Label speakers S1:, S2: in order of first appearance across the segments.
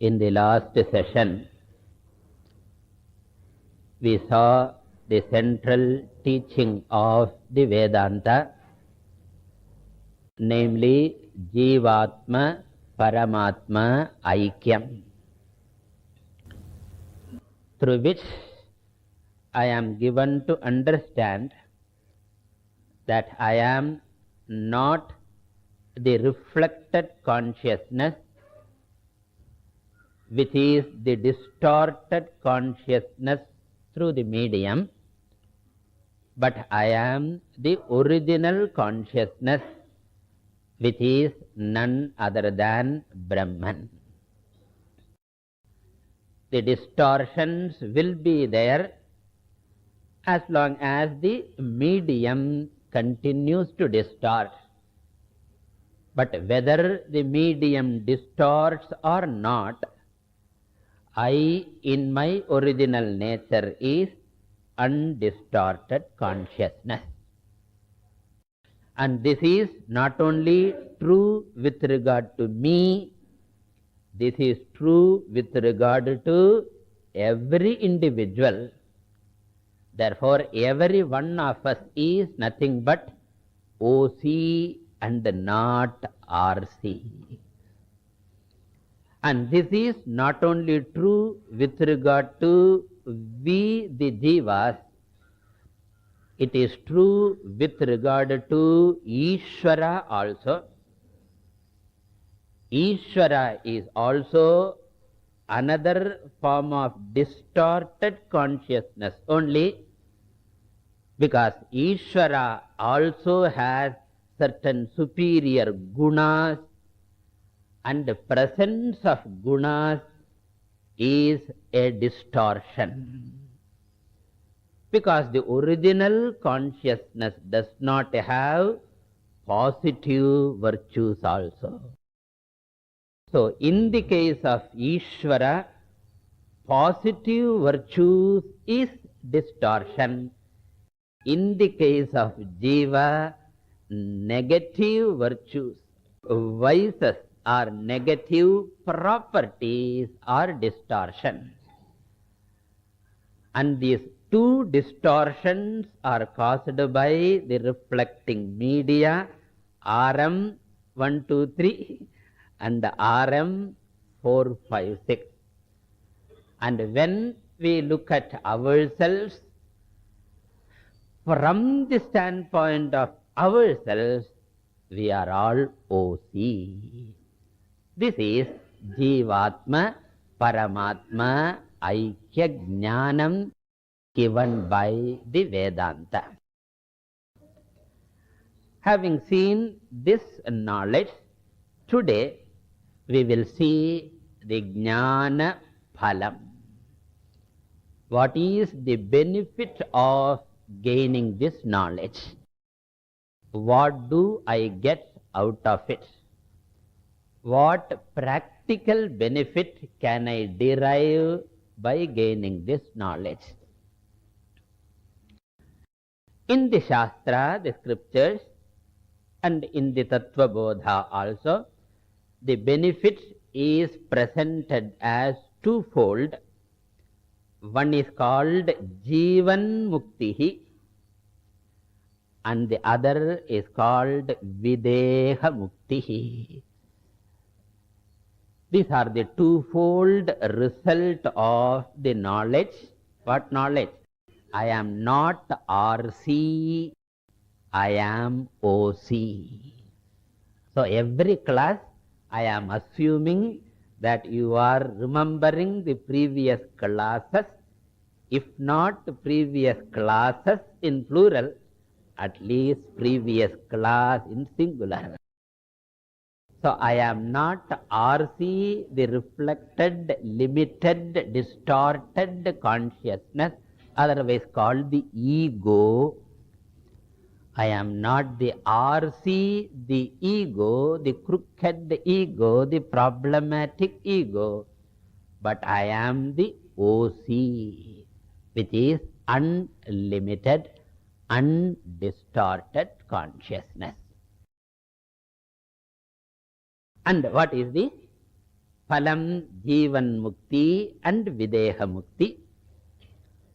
S1: In the last session, we saw the central teaching of the Vedanta, namely Jivatma Paramatma Aikyam, through which I am given to understand that I am not the reflected consciousness, which is the distorted consciousness through the medium, but I am the original consciousness, which is none other than Brahman. The distortions will be there as long as the medium continues to distort. But whether the medium distorts or not, I, in my original nature, is undistorted consciousness. And this is not only true with regard to me, this is true with regard to every individual. Therefore, every one of us is nothing but OC and not RC. And this is not only true with regard to we, the jivas, it is true with regard to Ishvara also. Ishvara is also another form of distorted consciousness only, because Ishvara also has certain superior gunas, and the presence of gunas is a distortion. Because the original consciousness does not have positive virtues also. So, in the case of Ishvara, positive virtues is distortion. In the case of Jiva, negative virtues, vices or negative properties are distortions. And these two distortions are caused by the reflecting media, RM 1, 2, 3 and RM 4, 5, 6. And when we look at ourselves, from the standpoint of ourselves, we are all OC. This is Jivatma Paramatma Aikya Jnanam given by the Vedanta. Having seen this knowledge, today we will see the Jnana Phalam. What is the benefit of gaining this knowledge? What do I get out of it? What practical benefit can I derive by gaining this knowledge? In the Shastra, the scriptures, and in the Tatva Bodha also, the benefit is presented as twofold. One is called Jivan Muktihi, and the other is called Videha Muktihi. These are the twofold result of the knowledge. What knowledge? I am not RC, I am OC. So every class I am assuming that you are remembering the previous classes, if not previous classes in plural, at least previous class in singular. So I am not RC, the reflected, limited, distorted consciousness, otherwise called the ego. I am not the RC, the ego, the crooked ego, the problematic ego, but I am the OC, which is unlimited, undistorted consciousness. And what is the Phalam Jivan Mukti and Videha Mukti.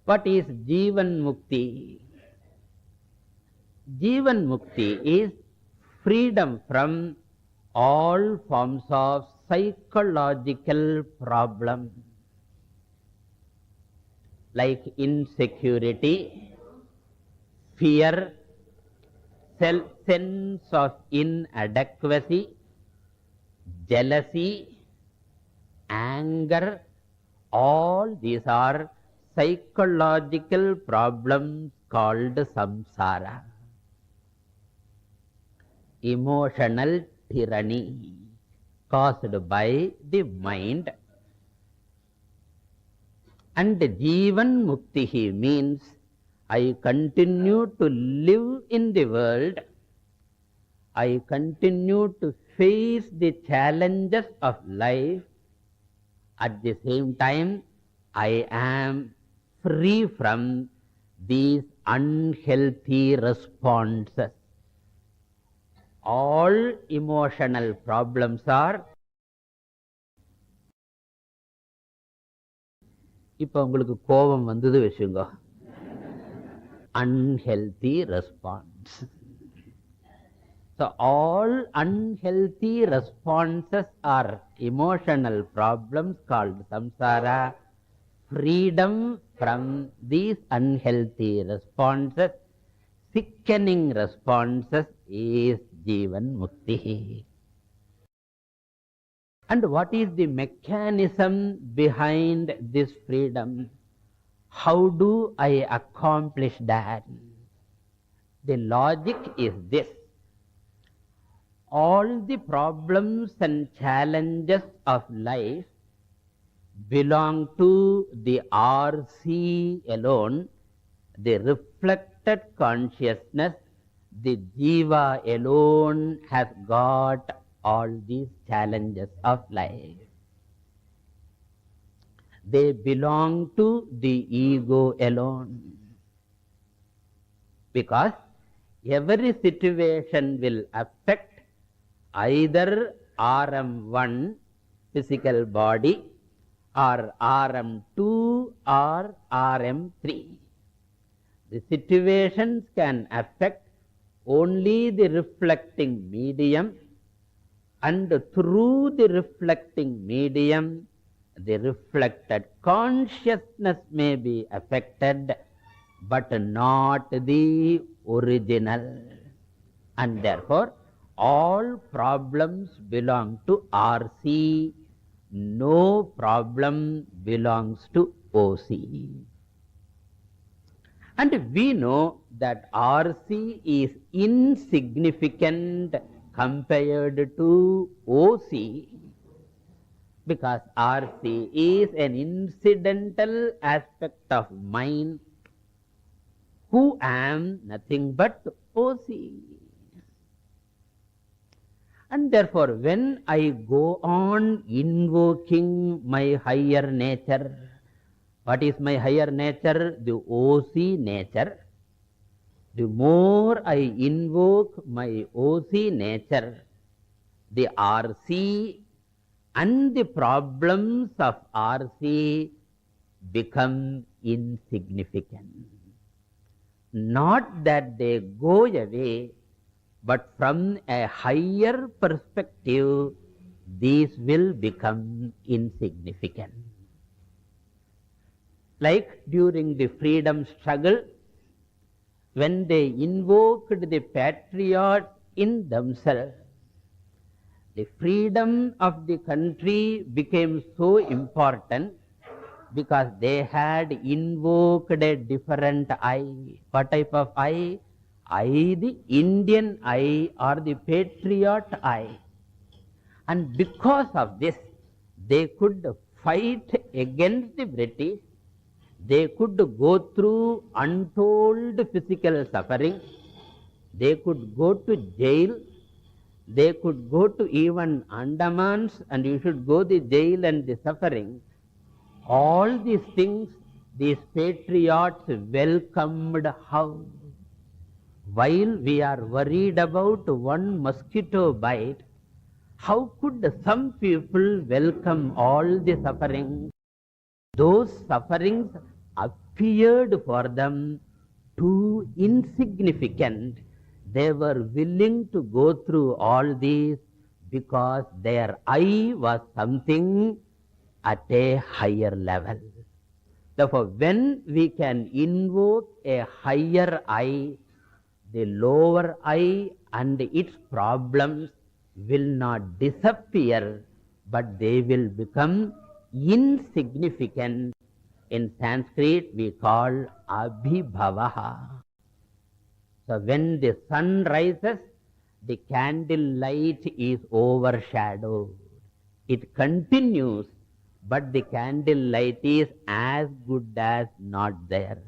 S1: What is Jivan Mukti? Jivan Mukti is freedom from all forms of psychological problem like insecurity, fear, sense of inadequacy, jealousy, anger. All these are psychological problems called samsara. Emotional tyranny caused by the mind. And Jivan Muktihi means I continue to live in the world, I continue to face the challenges of life, at the same time I am free from these unhealthy responses. All emotional problems are. இப்போ உங்களுக்கு கோபம் வந்தது வச்சுங்க, unhealthy response. So all unhealthy responses are emotional problems called samsara. Freedom from these unhealthy responses, sickening responses, is Jivan Mukti. And what is the mechanism behind this freedom? How do I accomplish that? The logic is this. All the problems and challenges of life belong to the RC alone, the reflected consciousness. The Jiva alone has got all these challenges of life. They belong to the ego alone. Because every situation will affect either RM1, physical body, or RM2 or RM3. The situations can affect only the reflecting medium, and through the reflecting medium, the reflected consciousness may be affected, but not the original. And therefore, all problems belong to RC. No problem belongs to OC. And we know that RC is insignificant compared to OC, because RC is an incidental aspect of mind, who am nothing but OC. And therefore, when I go on invoking my higher nature, what is my higher nature? The OC nature. The more I invoke my OC nature, the RC and the problems of RC become insignificant. Not that they go away, but from a higher perspective, these will become insignificant. Like during the freedom struggle, when they invoked the patriots in themselves, the freedom of the country became so important because they had invoked a different I. What type of I? I, the Indian I, or the patriot I. And because of this, they could fight against the British. They could go through untold physical suffering. They could go to jail. They could go to even Andamans, and you should go the jail and the suffering. All these things, these patriots welcomed how? While we are worried about one mosquito bite, How could some people welcome all the sufferings? Those sufferings appeared for them too insignificant. They were willing to go through all these because their I was something at a higher level. Therefore, when we can invoke a higher I, the lower I and its problems will not disappear, but they will become insignificant. In Sanskrit, we call abhibhavaha. So when the sun rises, the candlelight is overshadowed. It continues, but the candlelight is as good as not there.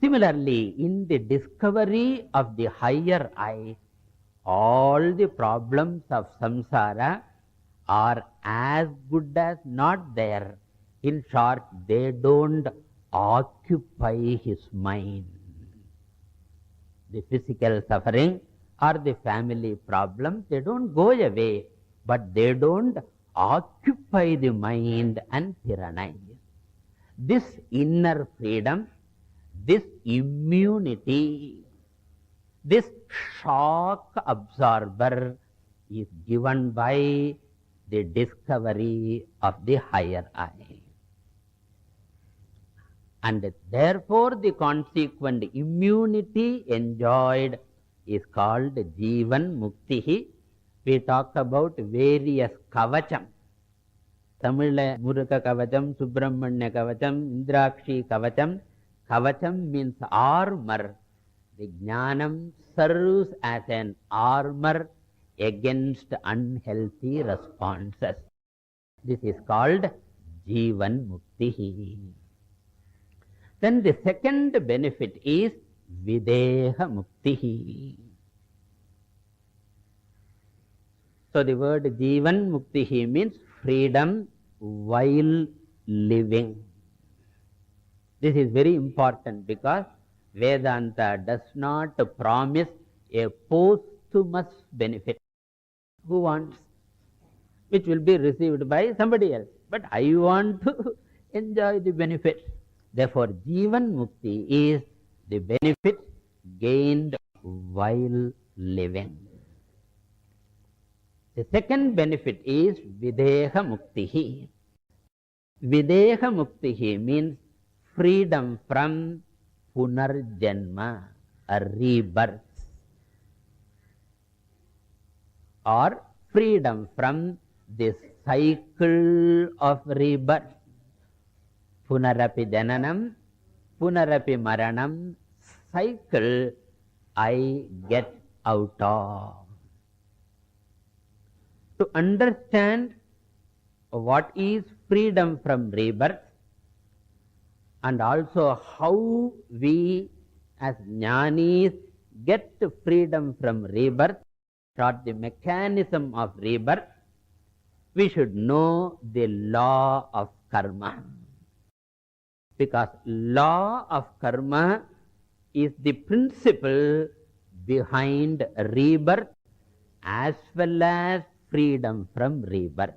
S1: Similarly, in the discovery of the higher I, all the problems of samsara are as good as not there. In short, they don't occupy his mind. The physical suffering or the family problems, they don't go away, but they don't occupy the mind and tyrannize. This inner freedom, this immunity, this shock absorber is given by the discovery of the higher I. And therefore the consequent immunity enjoyed is called Jivan Muktihi. We talk about various kavacham. Tamil Muruka kavacham, Subramanya kavacham, Indrakshi kavacham. Kavacham means armor. The jnanam serves as an armor against unhealthy responses. This is called Jivan Muktihi. Then the second benefit is Videha Muktihi. So the word Jivan Muktihi means freedom while living. This is very important because Vedanta does not promise a posthumous benefit. Who wants? Which will be received by somebody else. But I want to enjoy the benefit. Therefore, Jivan Mukti is the benefit gained while living. The second benefit is Videha Muktihi. Videha Muktihi means freedom from Punarjanma, a rebirth, or freedom from the cycle of rebirth. Punarapi Jananam, Punarapi Maranam, cycle I get out of. To understand what is freedom from rebirth and also how we as jnanis get freedom from rebirth, or the mechanism of rebirth, we should know the law of karma. Because law of karma is the principle behind rebirth as well as freedom from rebirth.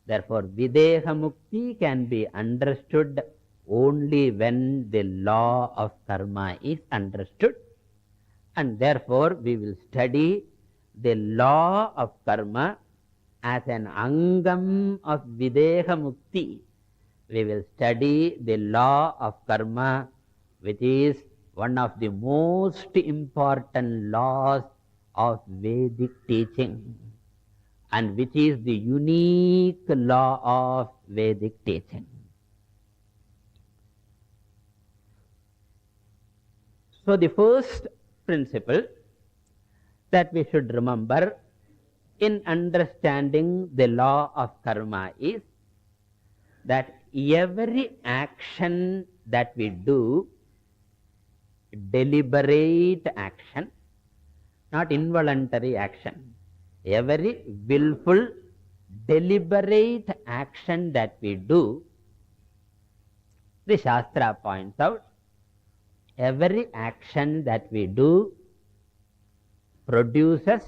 S1: Therefore, Videha Mukti can be understood only when the law of karma is understood. And therefore, we will study the law of karma as an angam of Videha Mukti. We will study the law of karma, which is one of the most important laws of Vedic teaching, and which is the unique law of Vedic teaching. So the first principle that we should remember in understanding the law of karma is that every action that we do, deliberate action, not involuntary action, every willful, deliberate action that we do, the Shastra points out, every action that we do produces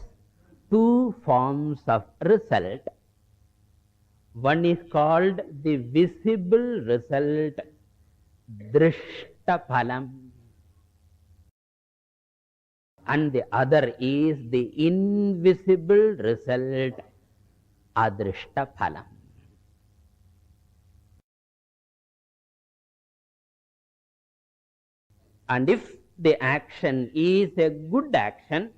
S1: two forms of result. One is called the visible result, drishta phalam, and the other is the invisible result, adrishta phalam. And if the action is a good action,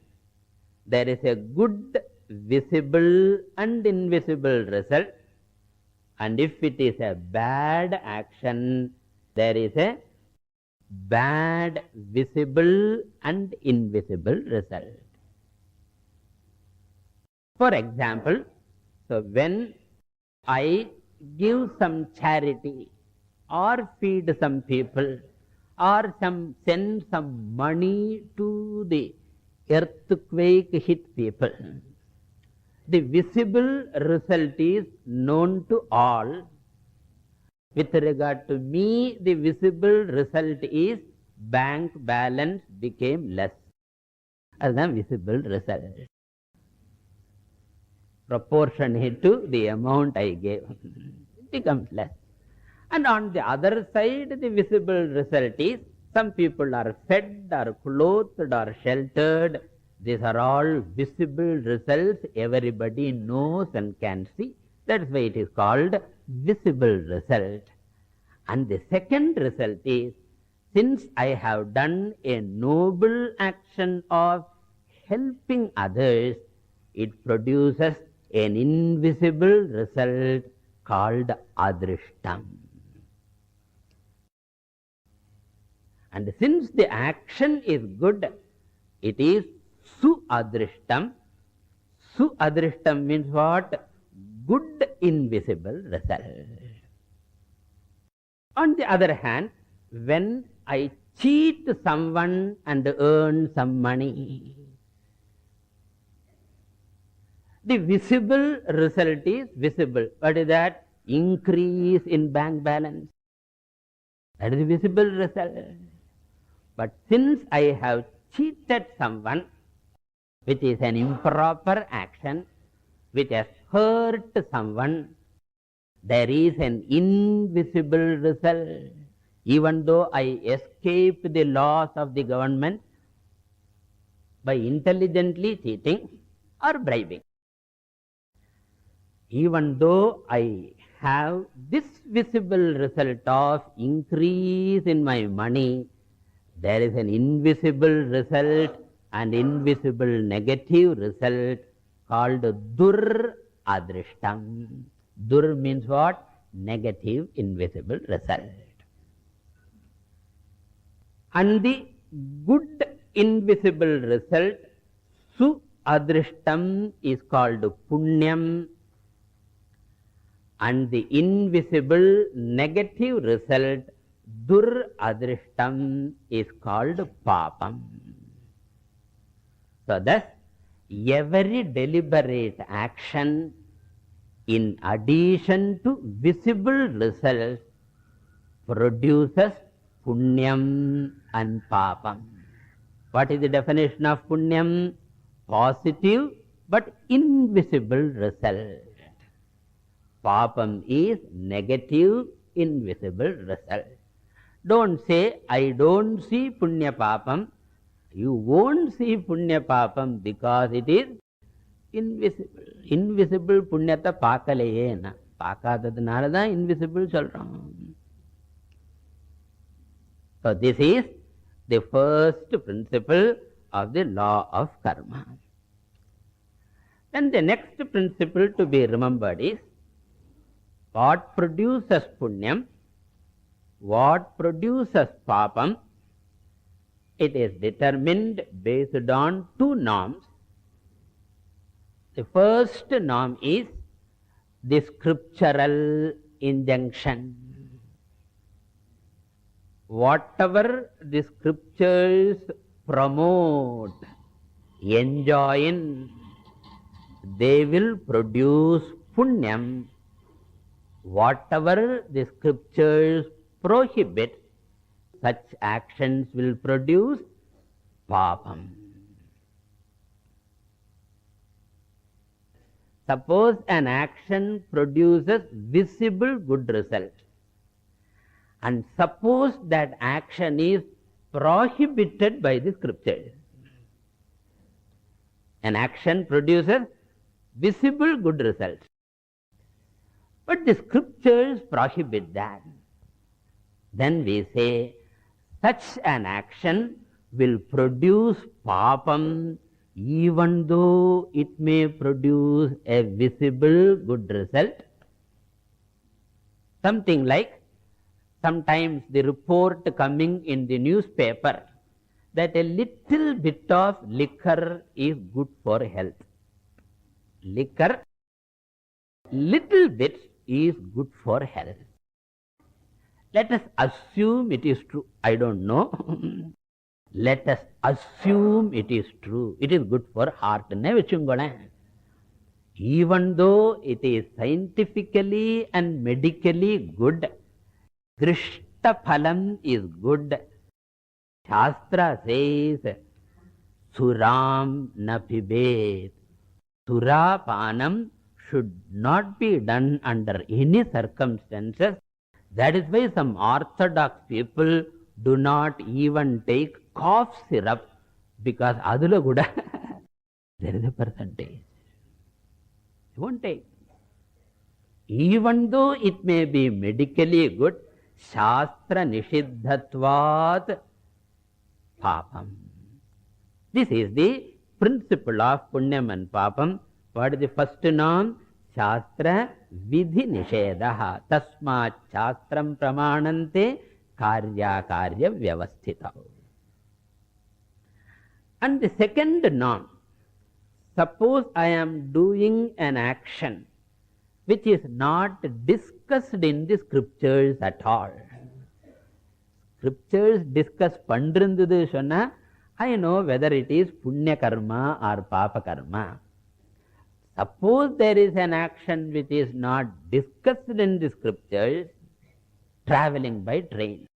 S1: there is a good visible and invisible result. And if it is a bad action, there is a bad visible and invisible result. For example, so when I give some charity or feed some people or send some money to the earthquake hit people, the visible result is known to all. With regard to me, the visible result is bank balance became less. As the visible result, proportionate to the amount I gave, it becomes less. And on the other side, the visible result is some people are fed or clothed or sheltered. These are all visible results. Everybody knows and can see. That's why it is called visible result. And the second result is, since I have done a noble action of helping others, it produces an invisible result called adrishtam. And since the action is good, it is su-adrishtam. Su-adrishtam means what? Good invisible result. On the other hand, when I cheat someone and earn some money, the visible result is visible. What is that? Increase in bank balance. That is the visible result. But since I have cheated someone, which is an improper action, which has hurt someone, there is an invisible result. Even though I escape the laws of the government by intelligently cheating or bribing, even though I have this visible result of increase in my money, there is an invisible result and invisible negative result called dur adrishtam. Dur means what? Negative invisible result. And the good invisible result, su adrishtam, is called punyam. And the invisible negative result, dur adrishtam, is called papam. So thus, every deliberate action, in addition to visible results, produces punyam and papam. What is the definition of punyam? Positive but invisible result. Papam is negative invisible result. Don't say, I don't see punya papam. You won't see punya papam because it is invisible. Invisible punyata paakalaye na. Paakadadanaala da invisible solram. So this is the first principle of the law of karma. Then the next principle to be remembered is, what produces punyam, what produces papam, it is determined based on two norms. The first norm is the scriptural injunction. Whatever the scriptures promote, enjoin, they will produce punyam. Whatever the scriptures prohibit, such actions will produce papam. Suppose an action produces visible good result, and suppose that action is prohibited by the scriptures. An action produces visible good results, but the scriptures prohibit that. Then we say such an action will produce papam, even though it may produce a visible good result. Something like, sometimes the report coming in the newspaper that a little bit of liquor is good for health. Liquor, little bit is good for health. Let us assume it is true. I don't know. Let us assume it is true. It is good for heart. Even though it is scientifically and medically good, Drishta phalam is good. Shastra says, Suram na pibet. Surapanam should not be done under any circumstances. That is why some orthodox people do not even take cough syrup, because adula kuda there is a percentage. You won't take. Even though it may be medically good, Shastra nishiddhatvat papam. This is the principle of punyam and papam. What is the first norm? Shastra vidhi nishedaha. Tasmat shastram pramanante karya karya vyavasthita. And the second norm, suppose I am doing an action which is not discussed in the scriptures at all. Scriptures discuss pandrindhudu sonna, I know whether it is punya karma or papa karma. Suppose there is an action which is not discussed in the scriptures, traveling by train.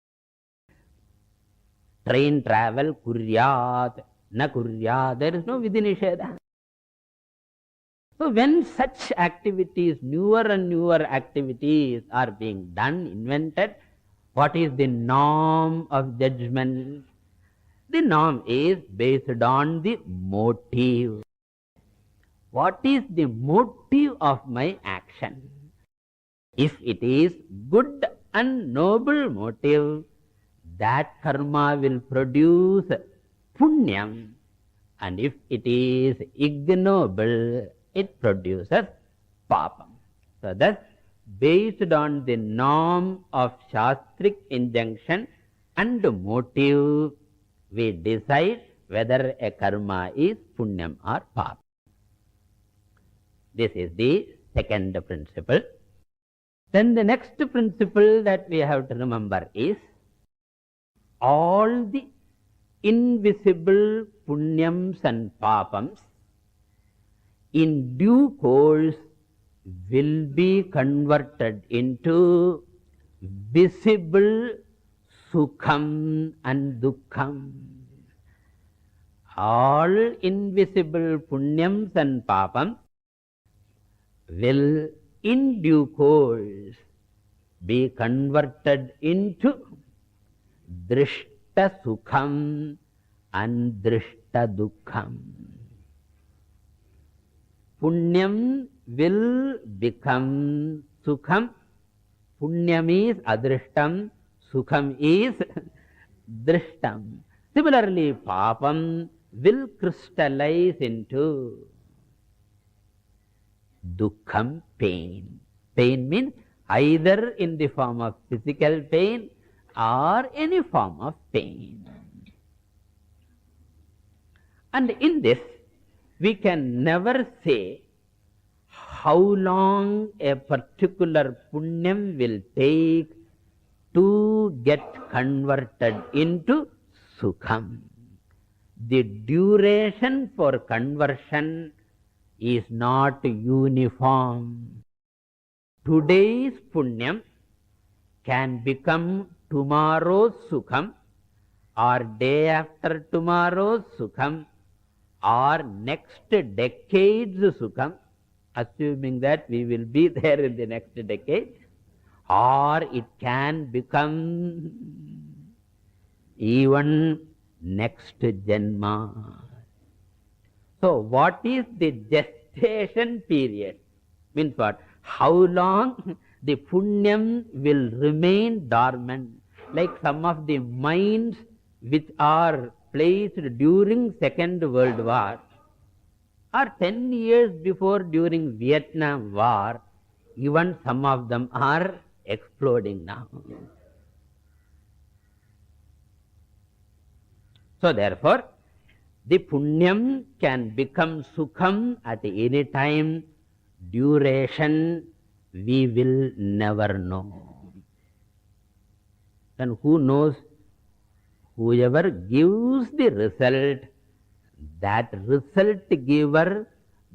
S1: Train travel kuryat, na kuryat, there is no vidhi nisheda. So when such activities, newer and newer activities are being done, invented, what is the norm of judgment? The norm is based on the motive. What is the motive of my action? If it is good and noble motive, that karma will produce punyam. And if it is ignoble, it produces papam. So thus, based on the norm of shastric injunction and motive, we decide whether a karma is punyam or papam. This is the second principle. Then the next principle that we have to remember is, all the invisible punyams and papams in due course will be converted into visible sukham and dukkham. All invisible punyams and papams will in due course be converted into drishta sukham and drishta dukkham. Punyam will become sukham. Punyam is adrishtam, sukham is drishtam. Similarly, papam will crystallize into dukkham, pain. Pain means either in the form of physical pain or any form of pain. And in this, we can never say how long a particular punyam will take to get converted into sukham. The duration for conversion is not uniform. Today's punyam can become tomorrow's sukham, or day after tomorrow's sukham, or next decade's sukham, assuming that we will be there in the next decade, or it can become even next Janma. So what is the gestation period? Means what? How long the punyam will remain dormant? Like some of the mines which are placed during Second World War, or 10 years before during Vietnam War, even some of them are exploding now. So therefore, the punyam can become sukham at any time. Duration we will never know. Then who knows? Whoever gives the result, that result giver,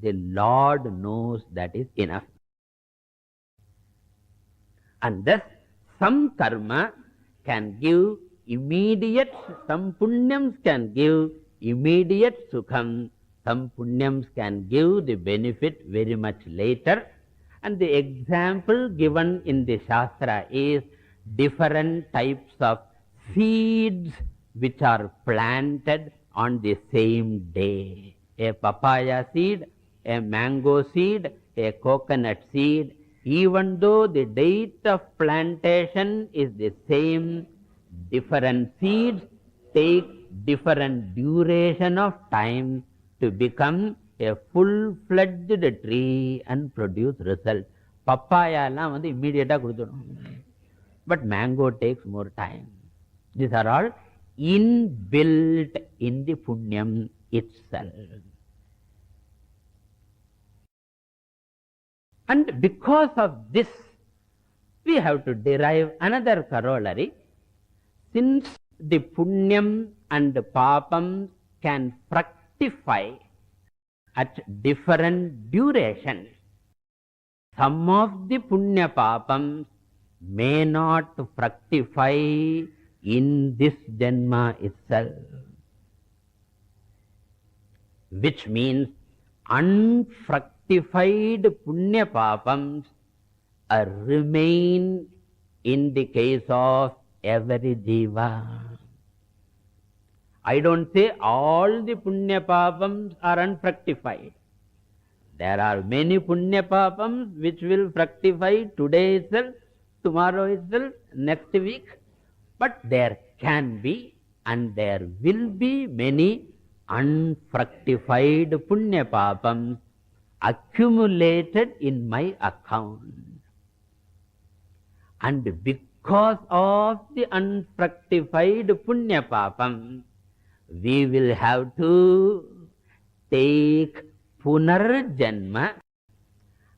S1: the Lord knows that is enough. And thus, some karma can give immediate, some punyams can give immediate sukham, some punyams can give the benefit very much later. And the example given in the Shastra is different types of seeds which are planted on the same day. A papaya seed, a mango seed, a coconut seed. Even though the date of plantation is the same, different seeds take different duration of time to become a full-fledged tree and produce result. Papaya la immediate but mango takes more time. These are all inbuilt in the punyam itself. And because of this, we have to derive another corollary. Since the punyam and papam can fructify at different durations, some of the punya papams may not fructify in this Janma itself. Which means unfructified punya papams remain in the case of every jiva. I don't say all the punya papams are unfructified. There are many punya papams which will fructify today itself, tomorrow itself, next week. But there can be and there will be many unfructified punya papams accumulated in my account. And because of the unfructified punya papam, we will have to take punarjanma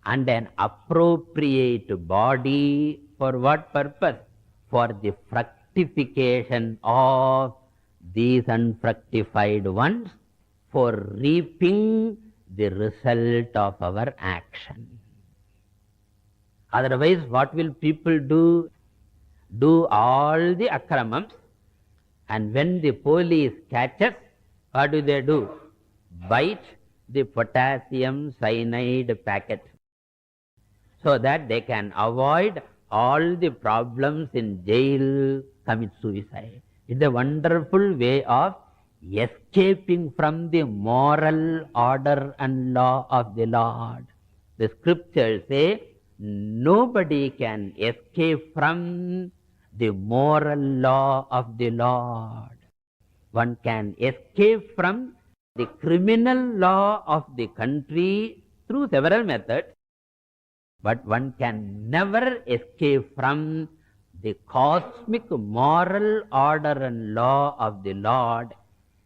S1: and an appropriate body. For what purpose? For the fructification of these unfructified ones, for reaping the result of our action. Otherwise, what will people do? Do all the akramams, and when the police catches, what do? Bite the potassium cyanide packet, so that they can avoid all the problems in jail, commit suicide. It's a wonderful way of escaping from the moral order and law of the Lord. The scriptures say nobody can escape from the moral law of the Lord. One can escape from the criminal law of the country through several methods, but one can never escape from the cosmic moral order and law of the Lord.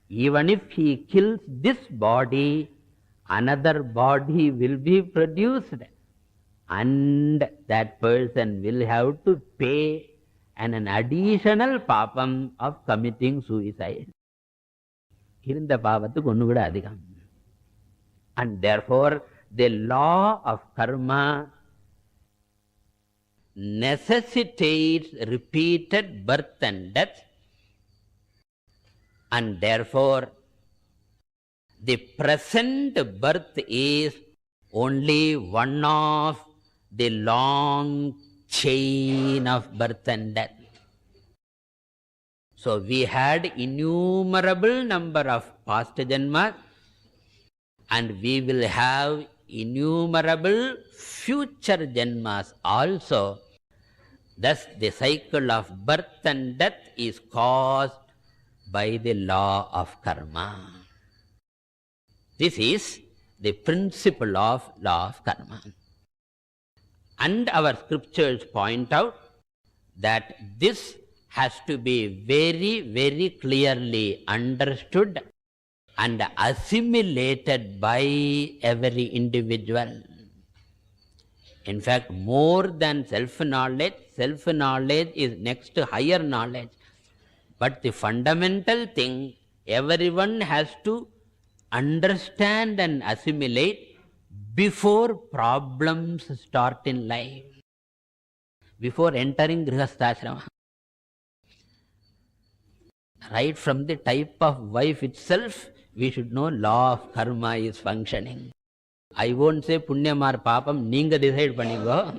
S1: Even if he kills this body, another body will be produced, and that person will have to pay an additional papam of committing suicide. And therefore, the law of karma necessitates repeated birth and death, and therefore the present birth is only one of the long chain of birth and death. So we had innumerable number of past janmas, and we will have innumerable future janmas also. Thus the cycle of birth and death is caused by the law of karma. This is the principle of law of karma. And our scriptures point out that this has to be very, very clearly understood and assimilated by every individual. In fact, more than self-knowledge is next to higher knowledge. But the fundamental thing, everyone has to understand and assimilate before problems start in life, before entering Grihasthashrama. Right from the type of wife itself, we should know law of karma is functioning. I won't say punyam or papam, neenga decide panigo.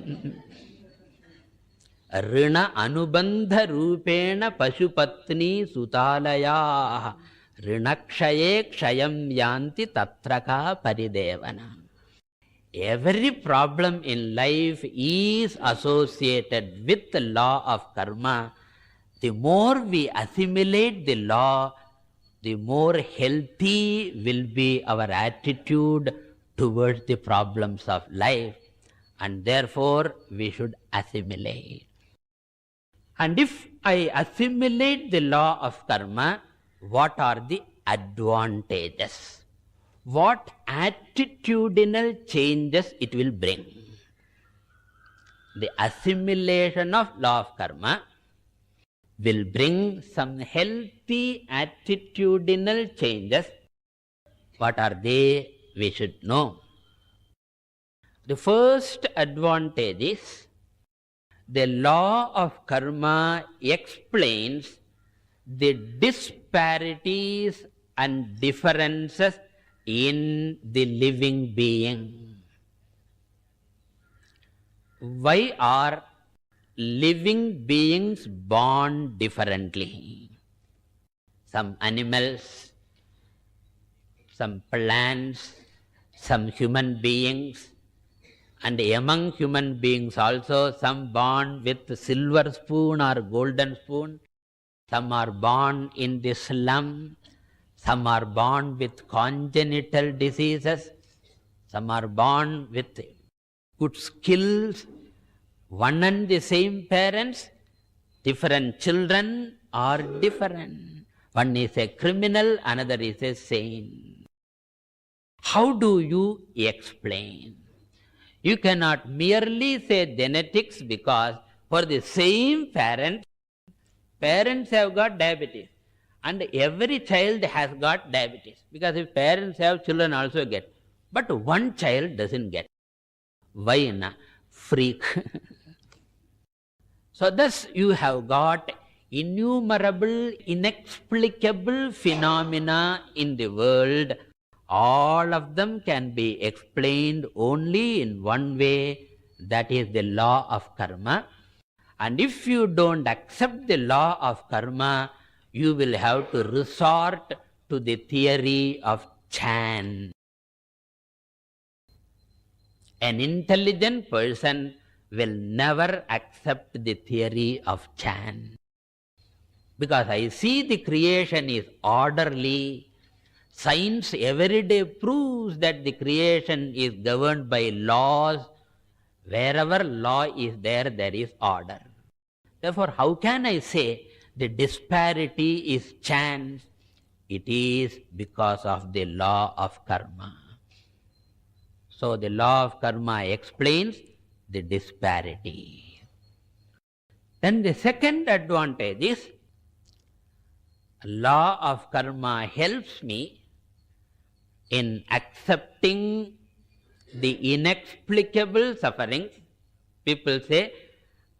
S1: Rina anubandha rupena pashupatni sutalaya rinakshaye kshayam yanti tatraka paridevana. Every problem in life is associated with the law of karma. The more we assimilate the law, the more healthy will be our attitude towards the problems of life, and therefore we should assimilate. And if I assimilate the law of karma, what are the advantages? What attitudinal changes it will bring? The assimilation of law of karma will bring some healthy attitudinal changes. What are they? We should know. The first advantage is the law of karma explains the disparities and differences in the living being. Why are living beings born differently? Some animals, some plants, some human beings, and among human beings also, some born with silver spoon or golden spoon, some are born in the slum, some are born with congenital diseases, some are born with good skills. One and the same parents, different children are different. One is a criminal, another is a saint. How do you explain? You cannot merely say genetics, because for the same parents have got diabetes, and every child has got diabetes, because if parents have, children also get. But one child doesn't get. Why na? Freak. So thus you have got innumerable, inexplicable phenomena in the world. All of them can be explained only in one way, that is the law of karma. And if you don't accept the law of karma, you will have to resort to the theory of chance. An intelligent person will never accept the theory of chance, because I see the creation is orderly. Science every day proves that the creation is governed by laws. Wherever law is there, there is order. Therefore, how can I say the disparity is chance? It is because of the law of karma. So the law of karma explains the disparity. Then the second advantage is, law of karma helps me in accepting the inexplicable sufferings. People say,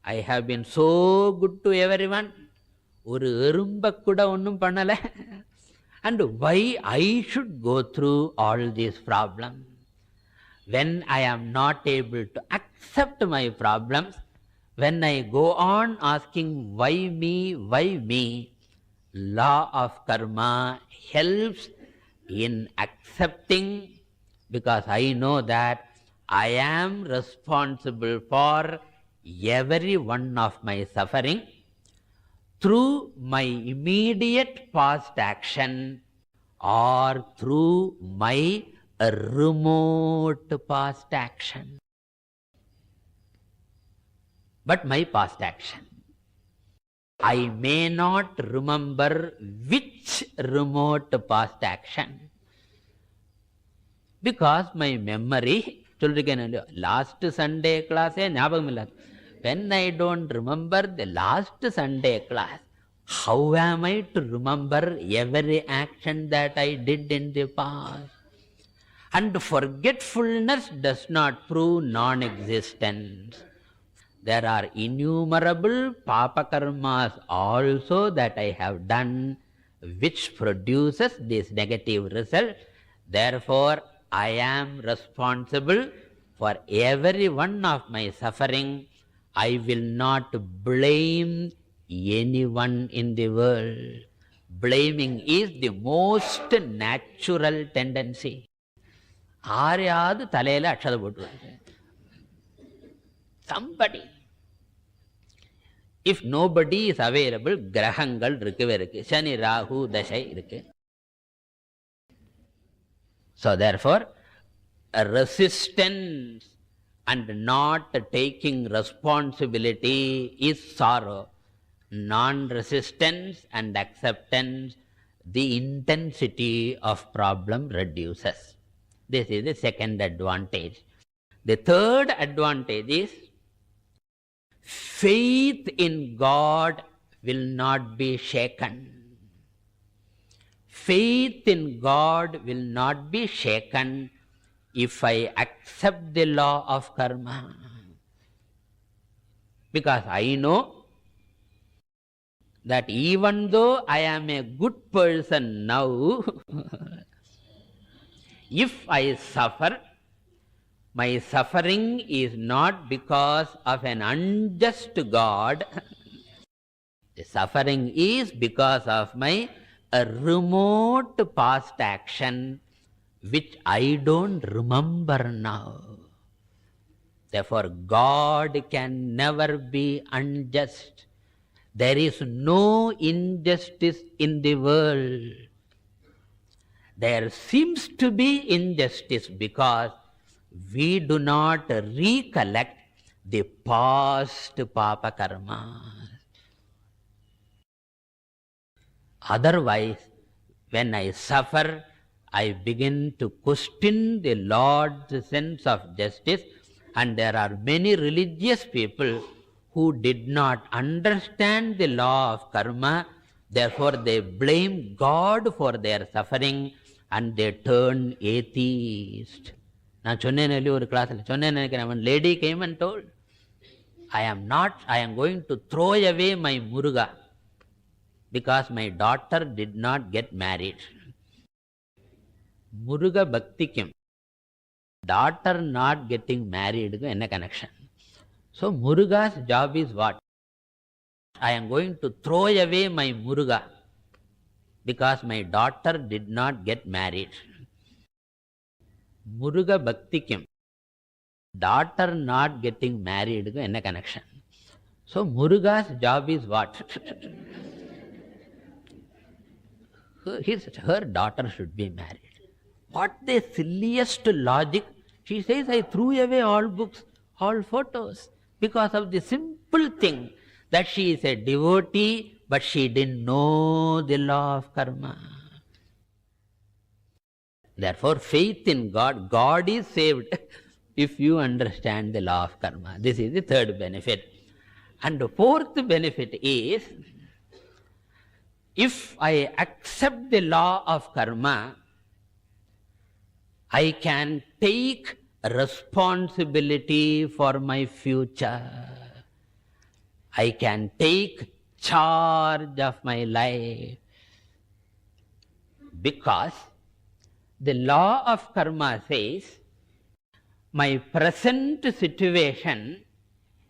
S1: I have been so good to everyone, oru erumba kuda onnum pannala, and why I should go through all these problems? when I am not able to accept my problems, when I go on asking why me, law of karma helps in accepting, because I know that I am responsible for every one of my suffering through my immediate past action or through my remote past action. But my past action, I may not remember which remote past action, because my memory, last Sunday class, when I don't remember the last Sunday class, how am I to remember every action that I did in the past? And forgetfulness does not prove non-existence. There are innumerable papa karmas also that I have done, which produces this negative result. Therefore, I am responsible for every one of my suffering. I will not blame anyone in the world. Blaming is the most natural tendency. Somebody. If nobody is available, grahangal irukku. Shani, Rahu, Dashai irukku. So therefore, a resistance and not taking responsibility is sorrow. Non-resistance and acceptance, the intensity of problem reduces. This is the second advantage. The third advantage is faith in God will not be shaken. Faith in God will not be shaken if I accept the law of karma. Because I know that even though I am a good person now, if I suffer, my suffering is not because of an unjust God. The suffering is because of my remote past action, which I don't remember now. Therefore, God can never be unjust. There is no injustice in the world. There seems to be injustice because we do not recollect the past papa karma. Otherwise, when I suffer, I begin to question the Lord's sense of justice, and there are many religious people who did not understand the law of karma. Therefore, they blame God for their suffering and they turn atheist. Now, one lady came and told, I am going to throw away my muruga because my daughter did not get married. Muruga bhakti kim? Daughter not getting married, enna connection? So Muruga's job is what? I am going to throw away my muruga because my daughter did not get married. Muruga bhakti kim? Daughter not getting married, enna connection? So Muruga's job is what? Her daughter should be married. What the silliest logic. She says, I threw away all books, all photos, because of the simple thing that she is a devotee, but she didn't know the law of karma. Therefore, faith in God, God is saved if you understand the law of karma. This is the third benefit. And the fourth benefit is, if I accept the law of karma, I can take responsibility for my future. I can take charge of my life. Because the law of karma says, my present situation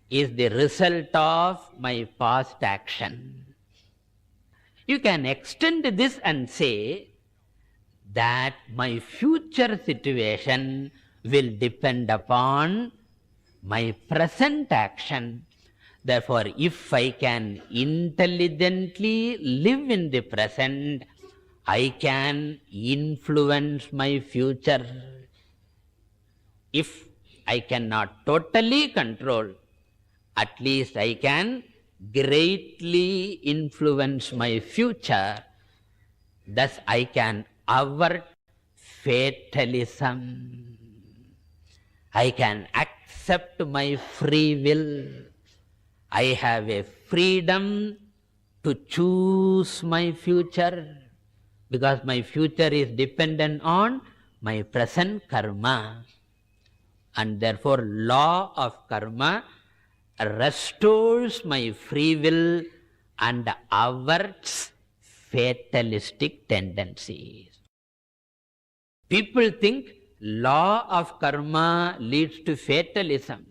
S1: is the result of my past action. You can extend this and say that my future situation will depend upon my present action. Therefore, if I can intelligently live in the present, I can influence my future. If I cannot totally control, at least I can greatly influence my future. Thus, I can avert fatalism. I can accept my free will. I have a freedom to choose my future, because my future is dependent on my present karma. And therefore, law of karma restores my free will and averts fatalistic tendencies. People think law of karma leads to fatalism.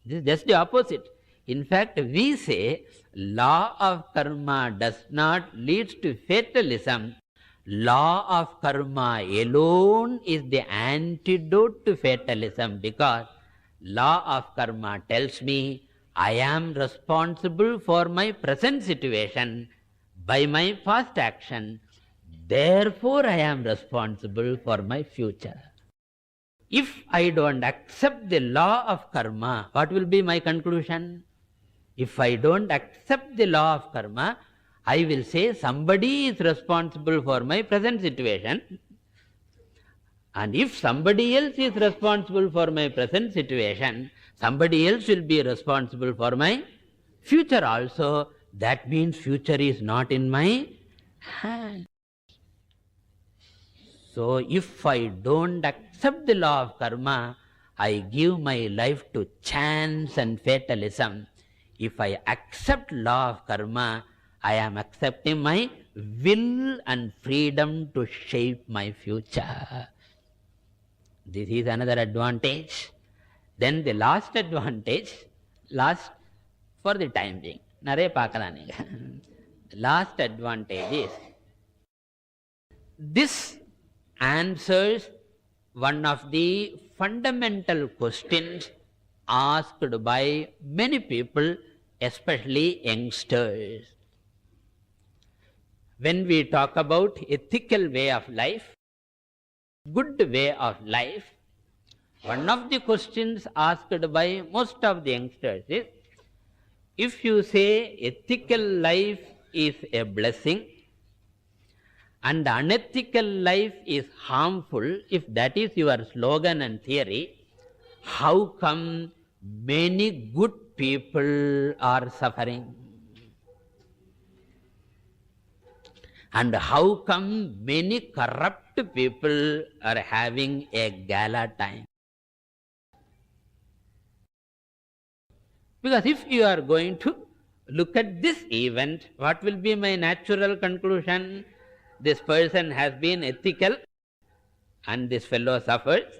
S1: This is just the opposite. In fact, we say law of karma does not lead to fatalism. Law of karma alone is the antidote to fatalism, because law of karma tells me I am responsible for my present situation by my past action. Therefore, I am responsible for my future. If I don't accept the law of karma, what will be my conclusion? If I don't accept the law of karma, I will say somebody is responsible for my present situation. And if somebody else is responsible for my present situation, somebody else will be responsible for my future also. That means future is not in my hand. So if I don't accept the law of karma, I give my life to chance and fatalism. If I accept law of karma, I am accepting my will and freedom to shape my future. This is another advantage. Then the last advantage, last for the time being, last advantage is, this answers one of the fundamental questions asked by many people, especially youngsters. When we talk about ethical way of life, good way of life, one of the questions asked by most of the youngsters is, if you say ethical life is a blessing and unethical life is harmful, if that is your slogan and theory, how come many good people are suffering? And how come many corrupt people are having a gala time? Because if you are going to look at this event, what will be my natural conclusion? This person has been ethical and this fellow suffers,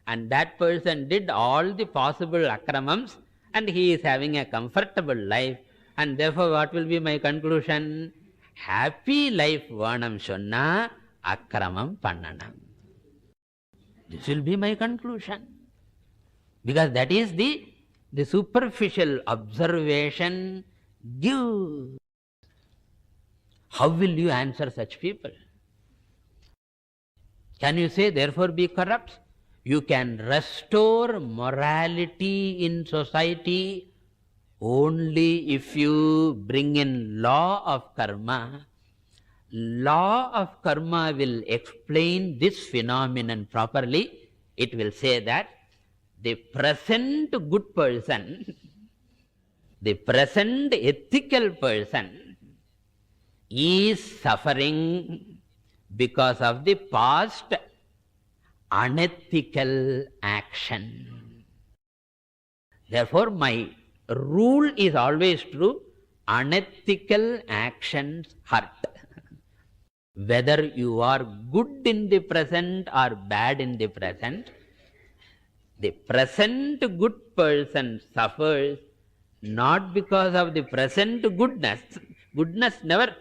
S1: and that person did all the possible akramams and he is having a comfortable life, and therefore what will be my conclusion? Happy life vanam sonna akramam pannanam. This will be my conclusion, because that is the superficial observation gives. How will you answer such people? Can you say, therefore be corrupt? You can restore morality in society only if you bring in law of karma. Law of karma will explain this phenomenon properly. It will say that the present good person, the present ethical person is suffering because of the past unethical action. Therefore, my rule is always true: unethical actions hurt. Whether you are good in the present or bad in the present, The present good person suffers not because of the present goodness. Goodness never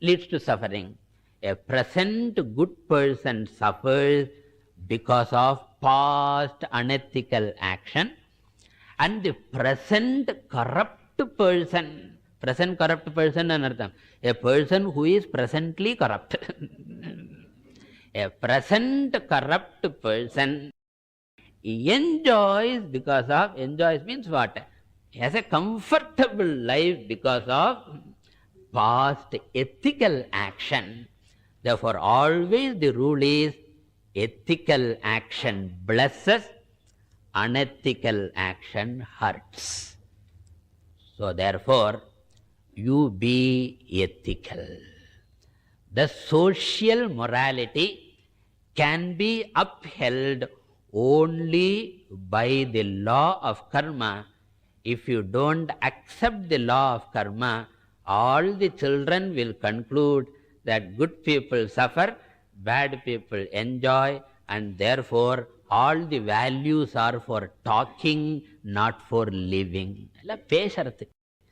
S1: leads to suffering. A present good person suffers because of past unethical action, and the present corrupt person, a person who is presently corrupt. A present corrupt person enjoys means what? He has a comfortable life because of past ethical action. Therefore, always the rule is ethical action blesses, unethical action hurts. So therefore, you be ethical. The social morality can be upheld only by the law of karma. If you don't accept the law of karma, all the children will conclude that good people suffer, bad people enjoy, and therefore all the values are for talking, not for living.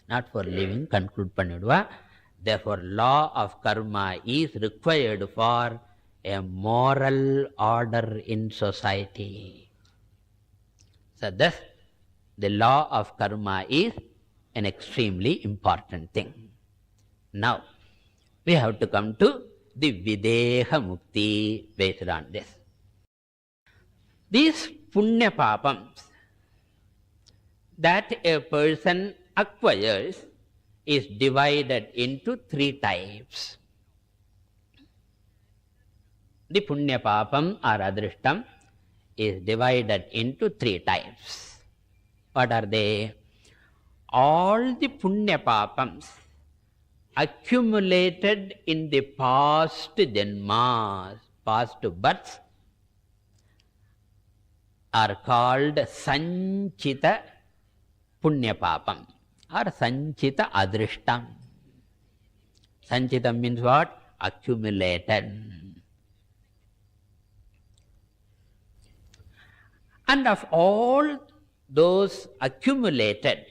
S1: Not for living, conclude pannidva. Therefore, law of karma is required for a moral order in society. So thus, the law of karma is an extremely important thing. Now, we have to come to the Videha Mukti based on this. These punya papams that a person acquires is divided into three types. The punya papam or adrishtam is divided into three types. What are they? All the punya papams accumulated in the past janmas, past births, are called sanchita punya papam or sanchita adrishtam. Sanchita means what? Accumulated. And of all those accumulated,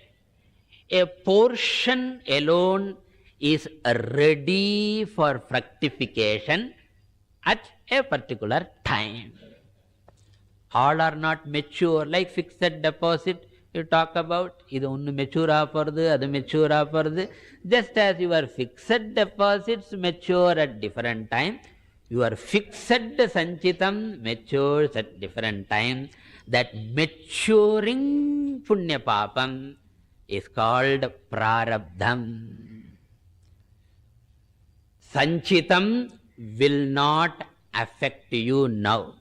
S1: a portion alone is ready for fructification at a particular time. All are not mature, like fixed deposit you talk about. Idu onnu mature aapurdu, adu mature aapurdu. Just as your fixed deposits mature at different time, your fixed sanchitam matures at different time. That maturing punya papam is called prarabdham. Sanchitam will not affect you now.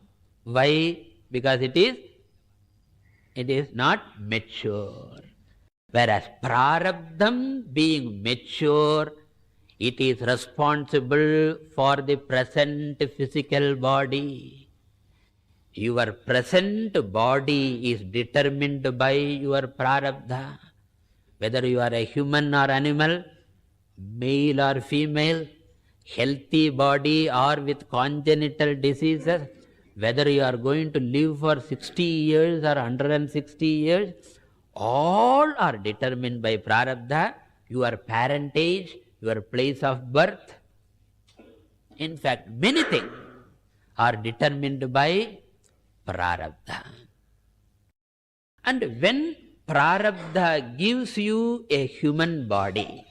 S1: Why? Because it is not mature. Whereas prarabdham being mature, it is responsible for the present physical body. Your present body is determined by your prarabdha. Whether you are a human or animal, male or female, healthy body or with congenital diseases, whether you are going to live for 60 years or 160 years, all are determined by prarabdha, your parentage, your place of birth. In fact, many things are determined by prarabdha. And when prarabdha gives you a human body,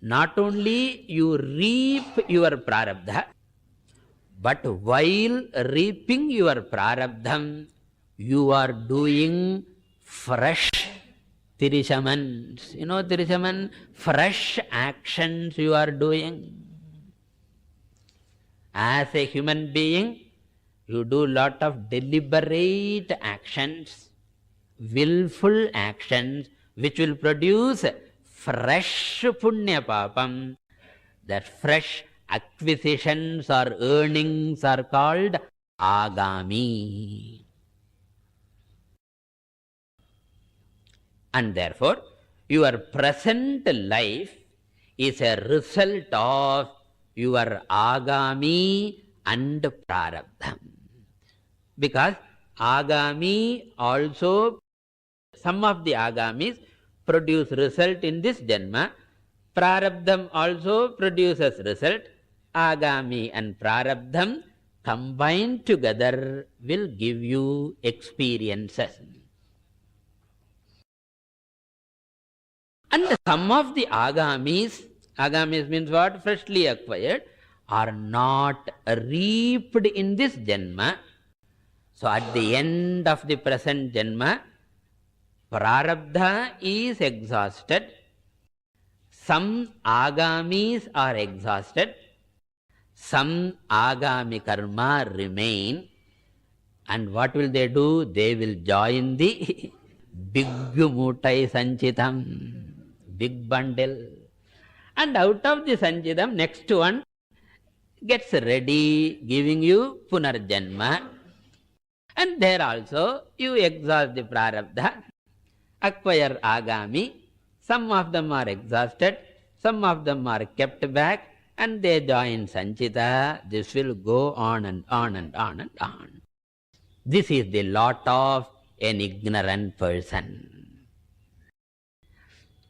S1: not only you reap your prarabdha, but while reaping your prarabdham, you are doing fresh tirishamans. You know tirishaman? Fresh actions you are doing. As a human being, you do lot of deliberate actions, willful actions, which will produce fresh punya papam. That fresh acquisitions or earnings are called agami. And therefore, your present life is a result of your agami and prarabdha. Because agami also, some of the agamis produce result in this janma. Prarabdham also produces result. Agami and prarabdham combined together will give you experiences. And some of the agamis means what? Freshly acquired, are not reaped in this janma. So at the end of the present janma, prarabdha is exhausted. Some agamis are exhausted. Some agami karma remain. And what will they do? They will join the big mutai sanchitam, big bundle. And out of the sanchitam, next one gets ready, giving you punarjanma. And there also you exhaust the prarabdha, acquire agami. Some of them are exhausted, some of them are kept back, and they join sanchita. This will go on and on and on and on. This is the lot of an ignorant person.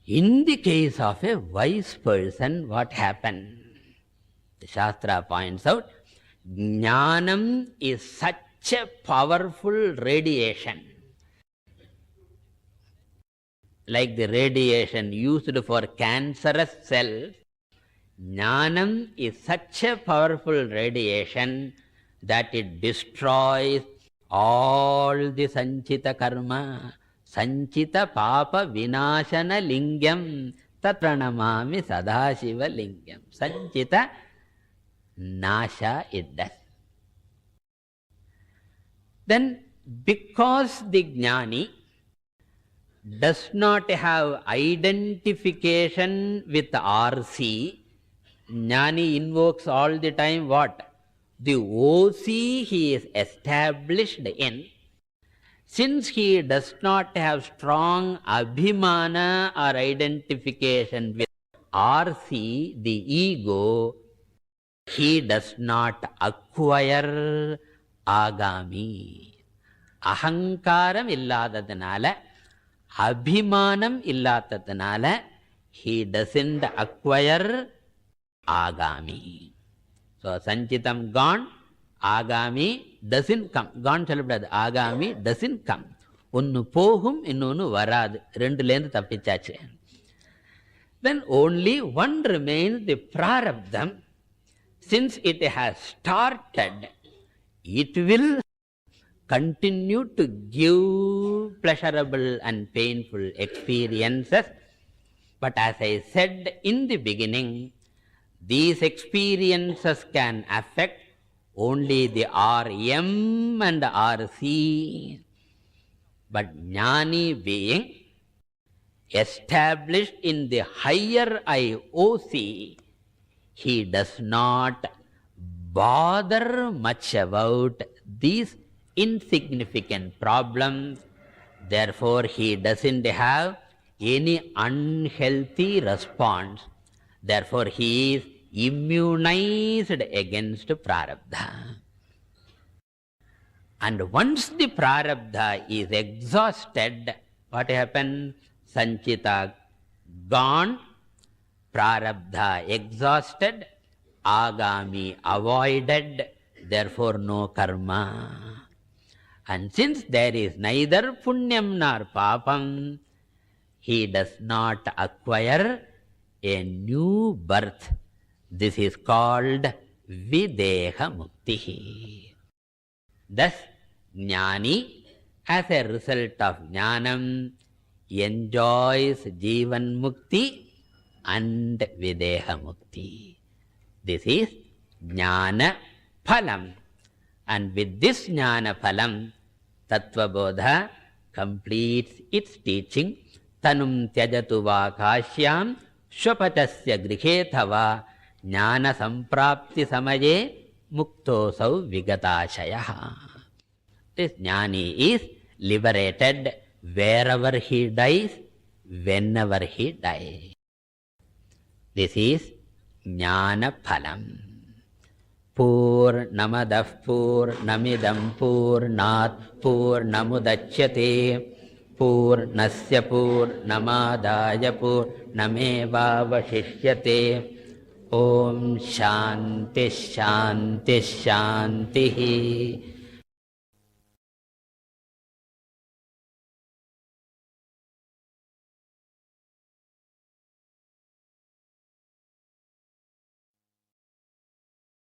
S1: In the case of a wise person, what happened? The Shastra points out, Jnanam is such a powerful radiation. Like the radiation used for cancerous cells, Jnanam is such a powerful radiation that it destroys all the sanchita karma. Sanchita papa vinashana lingam tatpranamami sadashiva lingam. Sanchita nasha it does. Then because the jnani does not have identification with RC, jnani invokes all the time what? The OC he is established in. Since he does not have strong abhimana or identification with RC, the ego, he does not acquire agami. Ahankaram illadadnala, abhimanam illadadnala, he doesn't acquire agami. So sanchitam gone, agami doesn't come. Gone chalapdadu, agami doesn't come. Unnu pohum, innonu varadu. Rendulendu tappichachu. Then only one remains, the prarabdham. Since it has started, it will continue to give pleasurable and painful experiences. But as I said in the beginning, these experiences can affect only the RM and RC. But jnani being established in the higher IOC, he does not bother much about these insignificant problems. Therefore, he doesn't have any unhealthy response. Therefore, he is immunized against prarabdha. And once the prarabdha is exhausted, what happens? Sanchita gone, prarabdha exhausted, agami avoided, therefore no karma. And since there is neither punyam nor papam, he does not acquire a new birth. This is called videha mukti. Thus, jnani, as a result of jnanam, enjoys jivan mukti and videha mukti. This is jnana phalam. And with this jnana phalam, Tatva Bodha completes its teaching. Tanum tyajatu va kashyam shvapatasya grihethava jnana samprapti samaye muktosau vigatashaya. This jnani is liberated wherever he dies, whenever he dies. This is Jnana-phalam. Purnamadah purnamidam purnat purnamudachyate purnasya purnamadaya purnamevavashishyate. Om Shanti Shanti Shanti.